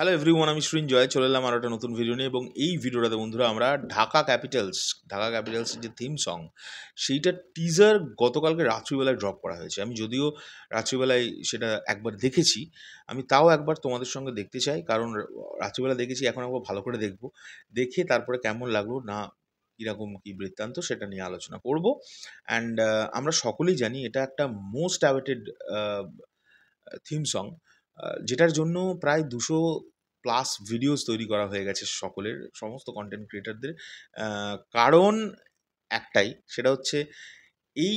Hello everyone, আমি সৃঞ্জয় চলে এলাম আর একটা নতুন ভিডিও নিয়ে। এবং এই ভিডিওটাতে বন্ধুরা আমরা ঢাকা ক্যাপিটালসের যে থিম সং সেইটার টিজার গতকালকে রাত্রিবেলায় ড্রপ করা হয়েছে। আমি যদিও রাত্রিবেলায় সেটা একবার দেখেছি, আমি তাও একবার তোমাদের সঙ্গে দেখতে চাই, কারণ রাত্রিবেলা দেখেছি, এখন একবার ভালো করে দেখবো, দেখে তারপরে কেমন লাগলো না কীরকম কী বৃত্তান্ত সেটা নিয়ে আলোচনা করব। অ্যান্ড আমরা সকলেই জানি এটা একটা মোস্ট অ্যাওয়েটেড থিম সং, যেটার জন্য প্রায় 200+ ভিডিওস তৈরি করা হয়ে গেছে সকলের, সমস্ত কন্টেন্ট ক্রিয়েটারদের। কারণ একটাই, সেটা হচ্ছে এই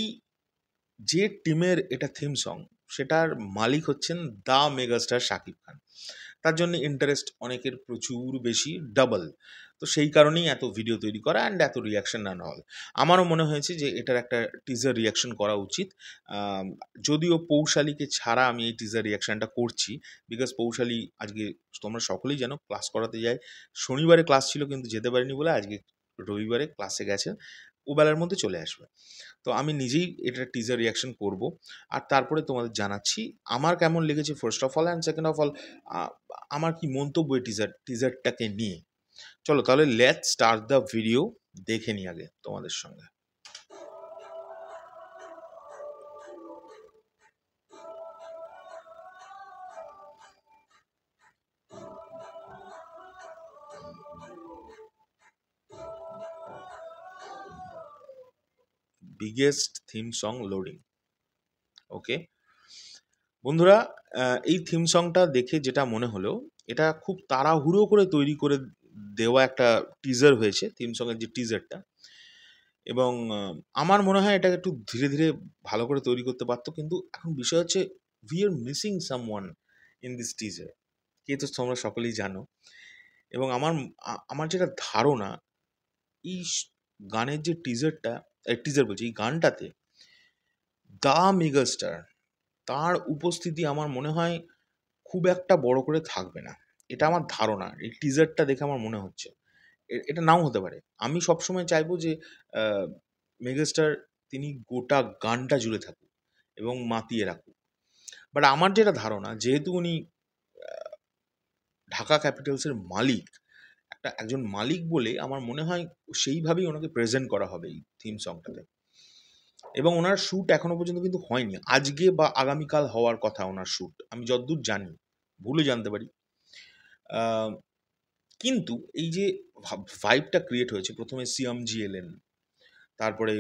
যে টিমের এটা থিম সং, সেটার মালিক হচ্ছেন দ্য মেগাস্টার শাকিব খান। তার জন্য ইন্টারেস্ট অনেকের প্রচুর বেশি, ডাবল। তো সেই কারণেই এত ভিডিও তৈরি করা অ্যান্ড এত রিয়াকশন না হল। আমারও মনে হয়েছে যে এটার একটা টিজার রিয়াকশন করা উচিত। যদিও পৌশালীকে ছাড়া আমি এই টিজার রিয়াকশানটা করছি, বিকজ পৌশালী আজকে তোমরা সকলেই জানো ক্লাস করাতে যায়। শনিবারে ক্লাস ছিল কিন্তু যেতে পারিনি বলে আজকে রবিবারে ক্লাসে গেছে, ও বেলার মধ্যে চলে আসবে। তো আমি নিজেই এটার টিজার রিয়াকশন করব, আর তারপরে তোমাদের জানাচ্ছি আমার কেমন লেগেছে first of all, and second of all আমার কি মন্তব্য এই টিজারটাকে নিয়ে। চলো তাহলে লেটস স্টার্ট দ্য ভিডিও, দেখে নিই আগে তোমাদের সঙ্গে। Biggest theme song loading. Okay বন্ধুরা, এই থিম সংটা দেখে যেটা মনে হলো, এটা খুব তাড়াহুড়ো করে তৈরি করে দেওয়া একটা টিজার হয়েছে, থিম সঙের যে টিজারটা। এবং আমার মনে হয় এটা একটু ধীরে ধীরে ভালো করে তৈরি করতে পারতো, কিন্তু এখন বিষয় হচ্ছে we are missing someone in this teaser, কে তো তোমরা সকলেই জানো। এবং আমার যেটা ধারণা, এই গানের যে টিজার বলছি, এই গানটাতে দ্য মেগাস্টার, তার উপস্থিতি আমার মনে হয় খুব একটা বড় করে থাকবে না। এটা আমার ধারণা, এই টিজারটা দেখে আমার মনে হচ্ছে। এটা নাও হতে পারে। আমি সবসময় চাইবো যে মেগাস্টার তিনি গোটা গানটা জুড়ে থাকুক এবং মাতিয়ে রাখুক। বাট আমার যেটা ধারণা, যেহেতু উনি ঢাকা ক্যাপিটালসের মালিক, একজন মালিক বলে আমার মনে হয় সেইভাবেই ওনাকে প্রেজেন্ট করা হবে এই থিম সংটাতে। এবং ওনার শ্যুট এখনো পর্যন্ত কিন্তু হয়নি, আজকে বা আগামীকাল হওয়ার কথা ওনার শ্যুট, আমি যতদূর জানি, ভুলে জানতে পারি। কিন্তু এই যে ভাইবটা ক্রিয়েট হয়েছে, প্রথমে সিএমজি এলেন, তারপরে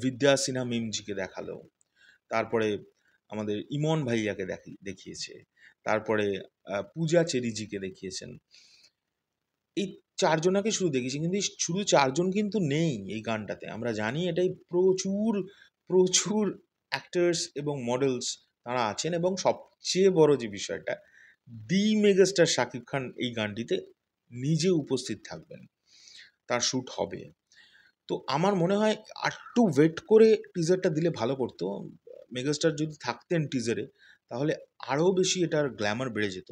বিদ্যা সিনহা মিমজিকে দেখালো, তারপরে আমাদের ইমন ভাইয়াকে দেখিয়েছে, তারপরে পূজা চেরিজিকে দেখিয়েছেন। এই চারজনাকে শুধু দেখিয়েছি, কিন্তু এই শুধু চারজন কিন্তু নেই এই গানটাতে। আমরা জানি এটাই প্রচুর প্রচুর অ্যাক্টার্স এবং মডেলস তারা আছেন, এবং সবচেয়ে বড় যে বিষয়টা, দি মেগাস্টার শাকিব খান এই গানটিতে নিজে উপস্থিত থাকবেন, তার শ্যুট হবে। তো আমার মনে হয় আরেকটু ওয়েট করে টিজারটা দিলে ভালো করতো। মেগাস্টার যদি থাকতেন টিজারে, তাহলে আরও বেশি এটার গ্ল্যামার বেড়ে যেত।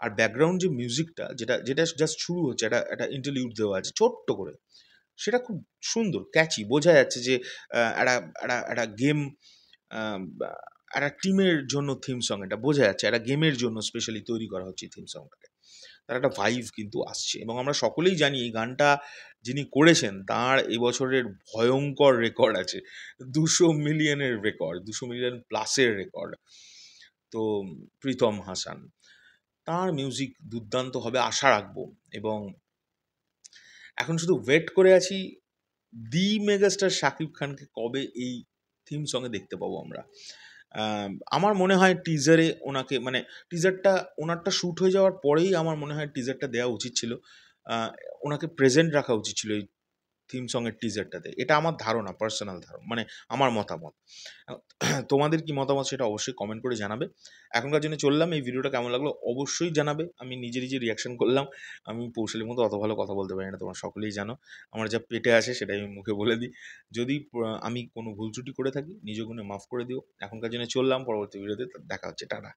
আর ব্যাকগ্রাউন্ড যে মিউজিকটা, যেটা যেটা জাস্ট শুরু হচ্ছে, একটা ইন্টারলিউড দেওয়া আছে ছোট্ট করে, সেটা খুব সুন্দর, ক্যাচি, বোঝা যাচ্ছে যে একটা একটা একটা গেম, একটা টিমের জন্য থিম সং, এটা বোঝা যাচ্ছে একটা গেমের জন্য স্পেশালি তৈরি করা হচ্ছে থিম সংটাকে। তার একটা ভাইভ কিন্তু আসছে, এবং আমরা সকলেই জানি এই গানটা যিনি করেছেন তার এবছরের ভয়ঙ্কর রেকর্ড আছে, 200 মিলিয়নের রেকর্ড, 200 মিলিয়ন+ রেকর্ড। তো প্রীতম হাসান, তার মিউজিক দুর্দান্ত হবে আশা রাখবো। এবং এখন শুধু ওয়েট করে আছি দি মেগাস্টার শাকিব খানকে কবে এই থিম সঙ্গে দেখতে পাবো আমরা। আমার মনে হয় টিজারে ওনাকে, মানে টিজারটা ওনারটা শ্যুট হয়ে যাওয়ার পরেই আমার মনে হয় টিজারটা দেওয়া উচিত ছিল, ওনাকে প্রেজেন্ট রাখা উচিত ছিল এই থিম সঙের টিজারটাতে। এটা আমার ধারণা, পার্সোনাল ধারণা, মানে আমার মতামত। তোমাদের কি মতামত সেটা অবশ্যই কমেন্ট করে জানাবে। এখনকার জন্য চললাম, এই ভিডিওটা কেমন লাগলো অবশ্যই জানাবে। আমি নিজে রিয়াকশন করলাম। আমি পৌশালীর মতো অত ভালো কথা বলতে পারি না, তোমরা সকলেই জানো। আমার যা পেটে আসে সেটাই আমি মুখে বলে দিই। যদি আমি কোনো ভুল ত্রুটি করে থাকি, নিজ গুণে মাফ করে দিও। এখনকার জন্য চললাম, পরবর্তী ভিডিওতে দেখা হচ্ছে, টাটা।